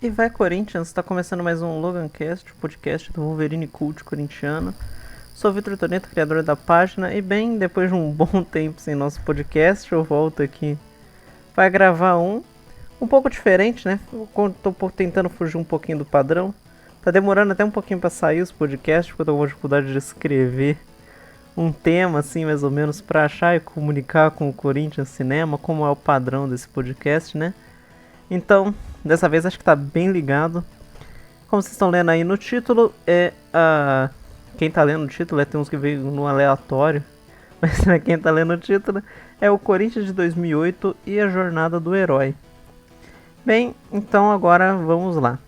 E vai Corinthians, está começando mais um Logancast, o podcast do Wolverine Cult corintiano. Sou Vitor Toneto, criador da página, e bem, depois de um bom tempo sem nosso podcast, eu volto aqui para gravar um pouco diferente, né? Tô tentando fugir um pouquinho do padrão. Tá demorando até um pouquinho para sair os podcasts, porque eu tô com dificuldade de escrever um tema, assim, mais ou menos, para achar e comunicar com o Corinthians Cinema, como é o padrão desse podcast, né? Então, dessa vez acho que tá bem ligado. Como vocês estão lendo aí no título, é a. Quem tá lendo o título, tem uns que veio no aleatório, mas quem tá lendo o título é o Corinthians de 2008 e a Jornada do Herói. Bem, então agora vamos lá.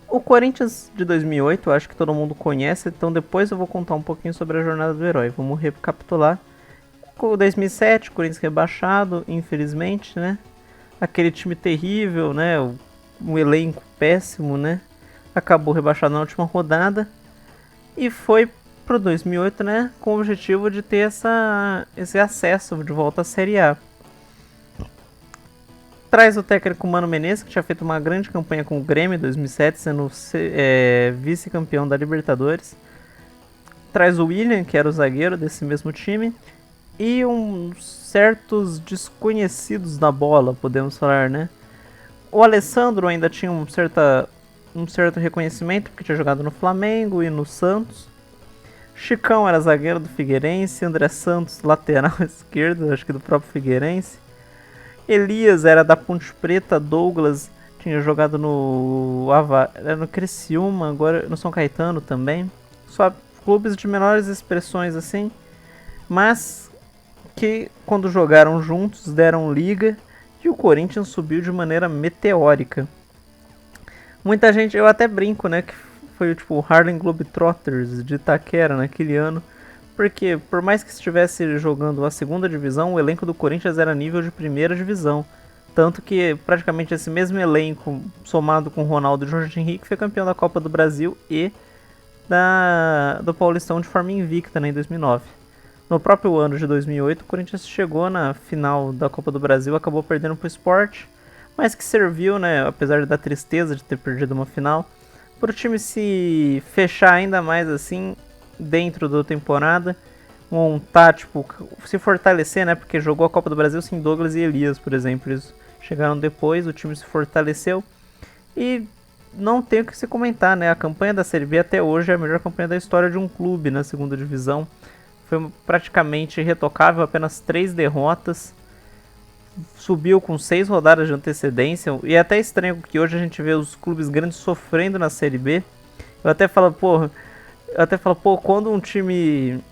O Corinthians de 2008, eu acho que todo mundo conhece, então depois eu vou contar um pouquinho sobre a Jornada do Herói. Vamos recapitular. Com 2007, Corinthians rebaixado, infelizmente, né? Aquele time terrível, né? Um elenco péssimo, né? Acabou rebaixado na última rodada e foi pro 2008, né? Com o objetivo de ter esse acesso de volta à Série A. Traz o técnico Mano Menezes, que tinha feito uma grande campanha com o Grêmio em 2007, sendo vice-campeão da Libertadores. Traz o William, que era o zagueiro desse mesmo time. E uns certos desconhecidos da bola, podemos falar, né? O Alessandro ainda tinha um certo reconhecimento, porque tinha jogado no Flamengo e no Santos. Chicão era zagueiro do Figueirense, André Santos, lateral esquerdo, acho que do próprio Figueirense. Elias era da Ponte Preta, Douglas tinha jogado no Criciúma, agora no São Caetano também. Só clubes de menores expressões assim, mas que quando jogaram juntos deram liga e o Corinthians subiu de maneira meteórica. Muita gente, eu até brinco, né, que foi tipo o Harlem Globetrotters de Itaquera naquele ano, porque por mais que estivesse jogando a segunda divisão, o elenco do Corinthians era nível de primeira divisão. Tanto que praticamente esse mesmo elenco, somado com Ronaldo e Jorge Henrique, foi campeão da Copa do Brasil e do Paulistão de forma invicta, né, em 2009. No próprio ano de 2008, o Corinthians chegou na final da Copa do Brasil, acabou perdendo para o Sport, mas que serviu, né, apesar da tristeza de ter perdido uma final, para o time se fechar ainda mais assim dentro da temporada, montar, tipo, se fortalecer, né, porque jogou a Copa do Brasil sem Douglas e Elias, por exemplo, eles chegaram depois, o time se fortaleceu e não tem o que se comentar, né, a campanha da Série B até hoje é a melhor campanha da história de um clube na segunda divisão. Foi praticamente irretocável, apenas 3 derrotas. Subiu com 6 rodadas de antecedência. E é até estranho que hoje a gente vê os clubes grandes sofrendo na Série B. Eu até falo, pô, quando um time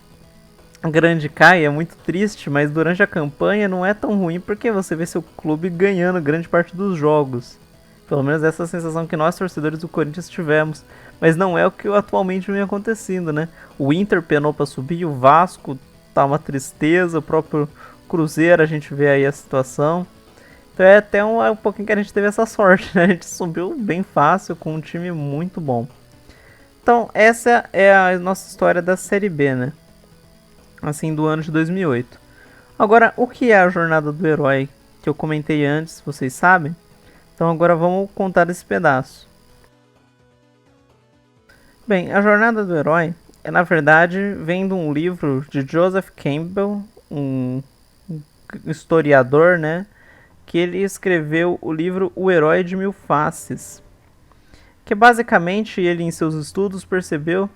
grande cai é muito triste, mas durante a campanha não é tão ruim porque você vê seu clube ganhando grande parte dos jogos. Pelo menos essa é a sensação que nós, torcedores do Corinthians, tivemos. Mas não é o que atualmente vem acontecendo, né? O Inter penou para subir, o Vasco tá uma tristeza, o próprio Cruzeiro a gente vê aí a situação. Então é até um pouquinho que a gente teve essa sorte, né? A gente subiu bem fácil com um time muito bom. Então essa é a nossa história da Série B, né? Assim, do ano de 2008. Agora, o que é a Jornada do Herói que eu comentei antes, vocês sabem? Então agora vamos contar esse pedaço. Bem, a Jornada do Herói na verdade vem de um livro de Joseph Campbell, um historiador, né? Que ele escreveu o livro O Herói de Mil Faces. Que basicamente ele em seus estudos percebeu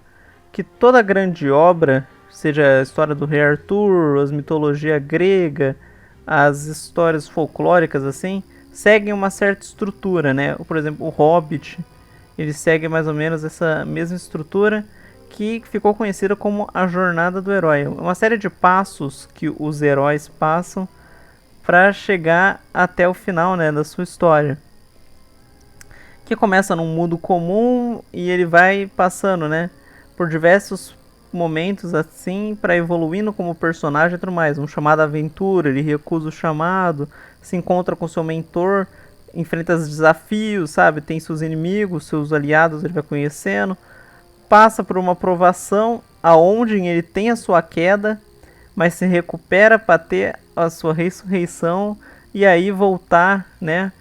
que toda grande obra, seja a história do Rei Arthur, as mitologia grega, as histórias folclóricas assim, seguem uma certa estrutura, né? Por exemplo, o Hobbit, ele segue mais ou menos essa mesma estrutura que ficou conhecida como a Jornada do Herói. Uma série de passos que os heróis passam para chegar até o final, né, da sua história. Que começa num mundo comum e ele vai passando, né, por diversos momentos assim para evoluindo como personagem e tudo mais. Um chamado aventura, ele recusa o chamado, se encontra com seu mentor, enfrenta os desafios, sabe? Tem seus inimigos, seus aliados, ele vai conhecendo. Passa por uma provação aonde ele tem a sua queda, mas se recupera para ter a sua ressurreição e aí voltar, né,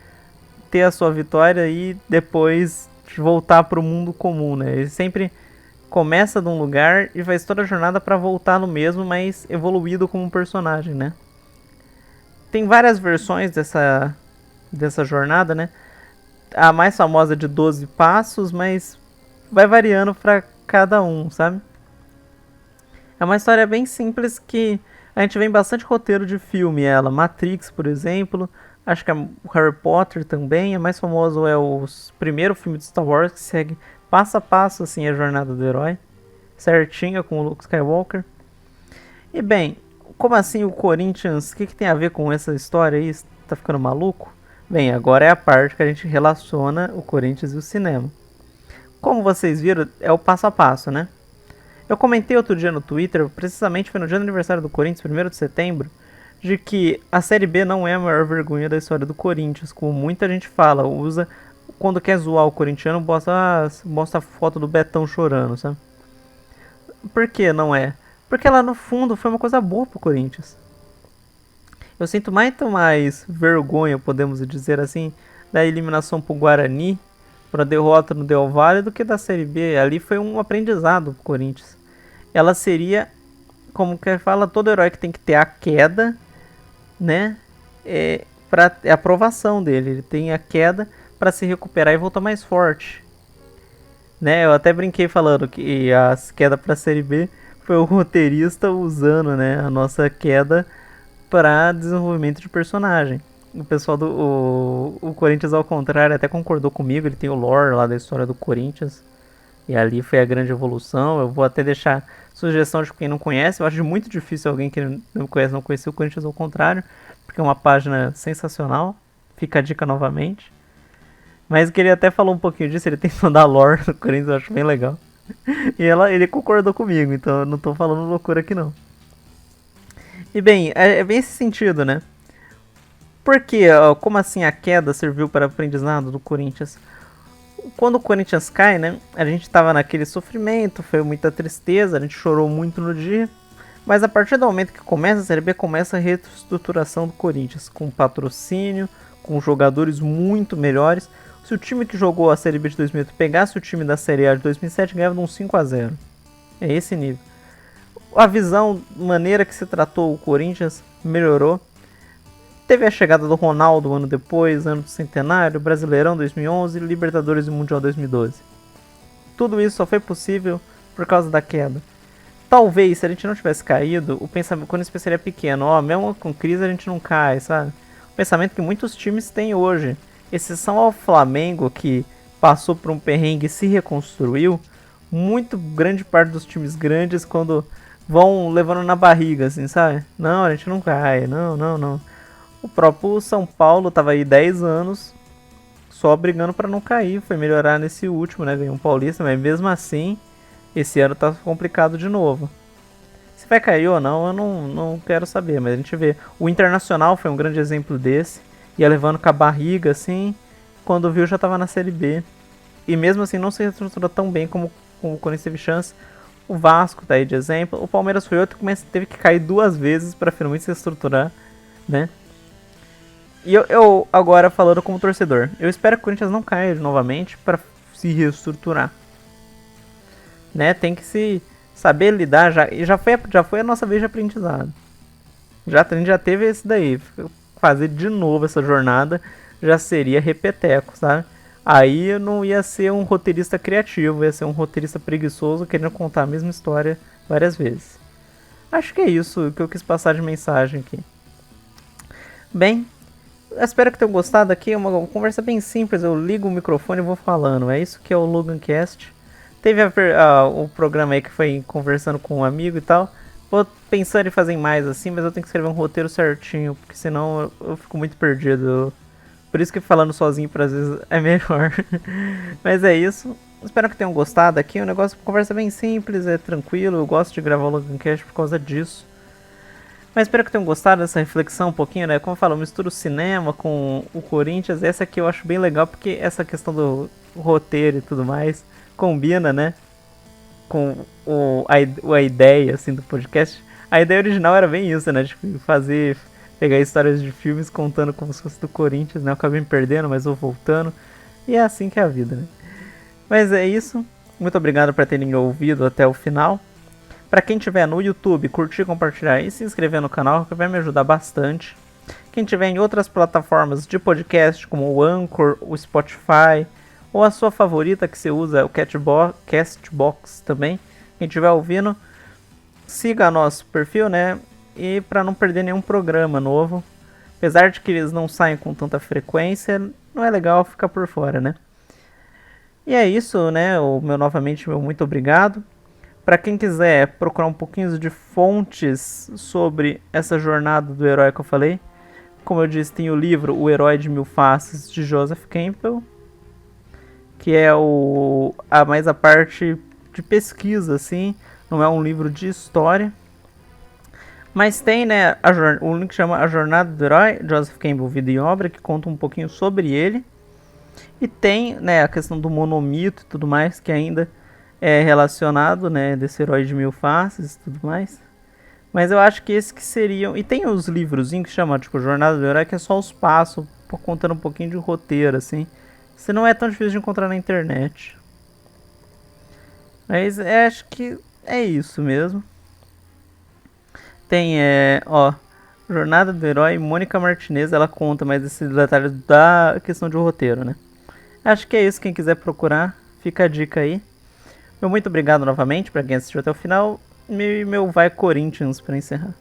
ter a sua vitória e depois voltar pro mundo comum, né? Ele sempre começa de um lugar e faz toda a jornada para voltar no mesmo, mas evoluído como personagem, né? Tem várias versões dessa jornada, né? A mais famosa é de 12 passos, mas vai variando para cada um, sabe? É uma história bem simples que a gente vê em bastante roteiro de filme. Ela, Matrix, por exemplo. Acho que o Harry Potter também. A mais famoso é o primeiro filme de Star Wars, que segue passo a passo assim, a jornada do herói. Certinha com o Luke Skywalker. E bem, como assim o Corinthians? O que tem a ver com essa história aí? Tá ficando maluco? Bem, agora é a parte que a gente relaciona o Corinthians e o cinema. Como vocês viram, é o passo a passo, né? Eu comentei outro dia no Twitter, precisamente foi no dia do aniversário do Corinthians, 1º de setembro, de que a Série B não é a maior vergonha da história do Corinthians, como muita gente fala, usa, quando quer zoar o corintiano, mostra a foto do Betão chorando, sabe? Por que não é? Porque lá no fundo foi uma coisa boa pro Corinthians. Eu sinto muito mais vergonha, podemos dizer assim, da eliminação pro Guarani, para derrota no Del Valle, do que da Série B. Ali foi um aprendizado pro Corinthians. Ela seria, como que fala, todo herói que tem que ter a queda, né? Para a aprovação dele. Ele tem a queda para se recuperar e voltar mais forte. Né? Eu até brinquei falando que a queda para a Série B foi o roteirista usando, né, a nossa queda para desenvolvimento de personagem. O pessoal do o Corinthians, ao contrário, até concordou comigo. Ele tem o lore lá da história do Corinthians. E ali foi a grande evolução. Eu vou até deixar sugestão de quem não conhece. Eu acho muito difícil alguém que não conhece não conhecer o Corinthians ao contrário. Porque é uma página sensacional. Fica a dica novamente. Mas que ele até falou um pouquinho disso. Ele tem que mandar lore do Corinthians. Eu acho bem legal. E ele concordou comigo. Então eu não tô falando loucura aqui não. E bem, é bem esse sentido, né? Porque, como assim a queda serviu para aprendizado do Corinthians? Quando o Corinthians cai, né? A gente tava naquele sofrimento, foi muita tristeza, a gente chorou muito no dia. Mas a partir do momento que começa a Série B, começa a reestruturação do Corinthians, com patrocínio, com jogadores muito melhores. Se o time que jogou a Série B de 2008 pegasse o time da Série A de 2007, ganhava de um 5-0. É esse nível. A visão, maneira que se tratou o Corinthians, melhorou. Teve a chegada do Ronaldo ano depois, ano do centenário, Brasileirão 2011, Libertadores e Mundial 2012. Tudo isso só foi possível por causa da queda. Talvez, se a gente não tivesse caído, o pensamento, quando esse seria pequeno, mesmo com crise a gente não cai, sabe? O pensamento que muitos times têm hoje. Exceção ao Flamengo, que passou por um perrengue e se reconstruiu, muito grande parte dos times grandes, quando vão levando na barriga, assim, sabe? Não, a gente não cai, não. O próprio São Paulo tava aí 10 anos só brigando para não cair. Foi melhorar nesse último, né? Ganhou um Paulista, mas mesmo assim, esse ano tá complicado de novo. Se vai cair ou não, eu não quero saber. Mas a gente vê. O Internacional foi um grande exemplo desse. Ia levando com a barriga, assim. Quando viu, já tava na Série B. E mesmo assim, não se reestruturou tão bem como o Corinthians teve chance. O Vasco tá aí de exemplo. O Palmeiras foi outro que teve que cair 2 vezes para finalmente se reestruturar, né? E eu agora falando como torcedor, eu espero que o Corinthians não caia novamente para se reestruturar, né? Tem que se saber lidar já. E já foi a nossa vez de aprendizado. A gente já teve esse daí. Fazer de novo essa jornada já seria repeteco, sabe? Aí eu não ia ser um roteirista criativo, ia ser um roteirista preguiçoso querendo contar a mesma história várias vezes. Acho que é isso que eu quis passar de mensagem aqui. Bem, espero que tenham gostado aqui, é uma conversa bem simples, eu ligo o microfone e vou falando, é isso que é o LoganCast. Teve o programa aí que foi conversando com um amigo e tal, vou pensando em fazer mais assim, mas eu tenho que escrever um roteiro certinho, porque senão eu fico muito perdido, por isso que falando sozinho às vezes é melhor. Mas é isso, espero que tenham gostado aqui, o negócio, conversa bem simples, é tranquilo, eu gosto de gravar o LoganCast por causa disso. Mas espero que tenham gostado dessa reflexão um pouquinho, né? Como eu falo, eu misturo o cinema com o Corinthians. Essa aqui eu acho bem legal, porque essa questão do roteiro e tudo mais combina, né? Com a ideia, assim, do podcast. A ideia original era bem isso, né? De fazer pegar histórias de filmes contando como se fosse do Corinthians, né? Eu acabei me perdendo, mas vou voltando. E é assim que é a vida, né? Mas é isso. Muito obrigado por terem ouvido até o final. Para quem estiver no YouTube, curtir, compartilhar e se inscrever no canal, que vai me ajudar bastante. Quem estiver em outras plataformas de podcast, como o Anchor, o Spotify, ou a sua favorita que você usa, o Castbox também. Quem estiver ouvindo, siga nosso perfil, né? E para não perder nenhum programa novo. Apesar de que eles não saem com tanta frequência, não é legal ficar por fora, né? E é isso, né? Novamente, meu muito obrigado. Para quem quiser procurar um pouquinho de fontes sobre essa jornada do herói que eu falei, como eu disse, tem o livro O Herói de Mil Faces, de Joseph Campbell, que é mais a parte de pesquisa, assim, não é um livro de história. Mas tem, né, o link que chama A Jornada do Herói, Joseph Campbell, Vida e Obra, que conta um pouquinho sobre ele. E tem, né, a questão do monomito e tudo mais, que ainda é relacionado, né, desse herói de mil faces e tudo mais. Mas eu acho que esses que seriam... E tem os livrozinhos que chama, tipo, Jornada do Herói, que é só os passos, contando um pouquinho de roteiro, assim. Isso não é tão difícil de encontrar na internet. Mas acho que é isso mesmo. Tem, Jornada do Herói, Mônica Martinez, ela conta mais esses detalhes da questão de roteiro, né? Acho que é isso, quem quiser procurar, fica a dica aí. Meu muito obrigado novamente para quem assistiu até o final. E meu vai Corinthians para encerrar.